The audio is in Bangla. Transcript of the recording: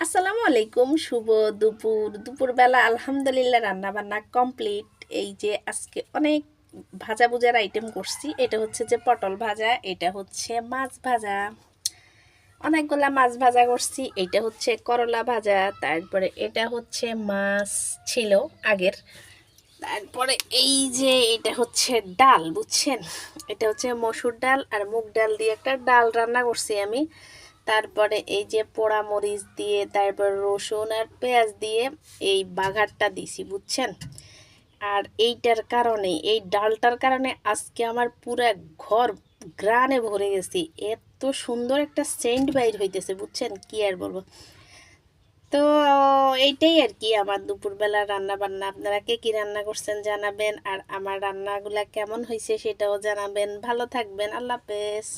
আসসালামু আলাইকুম। শুভ দুপুরবেলা আলহামদুলিল্লাহ রান্না বান্না কমপ্লিট। এই যে আজকে অনেক ভাজা ভুজার আইটেম করছি। এটা হচ্ছে যে পটল ভাজা, এটা হচ্ছে মাছ ভাজা, অনেকগুলা মাছ ভাজা করছি। এটা হচ্ছে করলা ভাজা, তারপরে এটা হচ্ছে মাছ ছিল আগের, তারপরে এই যে এটা হচ্ছে ডাল, বুঝছেন? এটা হচ্ছে মসুর ডাল আর মুগ ডাল দিয়ে একটা ডাল রান্না করছি আমি। তারপরে এই যে পোড়া মরিচ দিয়ে, তারপর রসুন আর পেঁয়াজ দিয়ে এই বাঘারটা দিছি, বুঝছেন? আর এইটার কারণে, এই ডালটার কারণে আজকে আমার পুরো ঘর গ্রানে ভরে গেছি। এত সুন্দর একটা সেন্ট বাইর হইতেছে, বুঝছেন? কি আর বলবো। তো এইটাই আর কি আমার দুপুরবেলা রান্না বান্না। আপনারা কে কি রান্না করছেন জানাবেন, আর আমার রান্নাগুলা কেমন হয়েছে সেটাও জানাবেন। ভালো থাকবেন, আল্লাহ হাফেজ।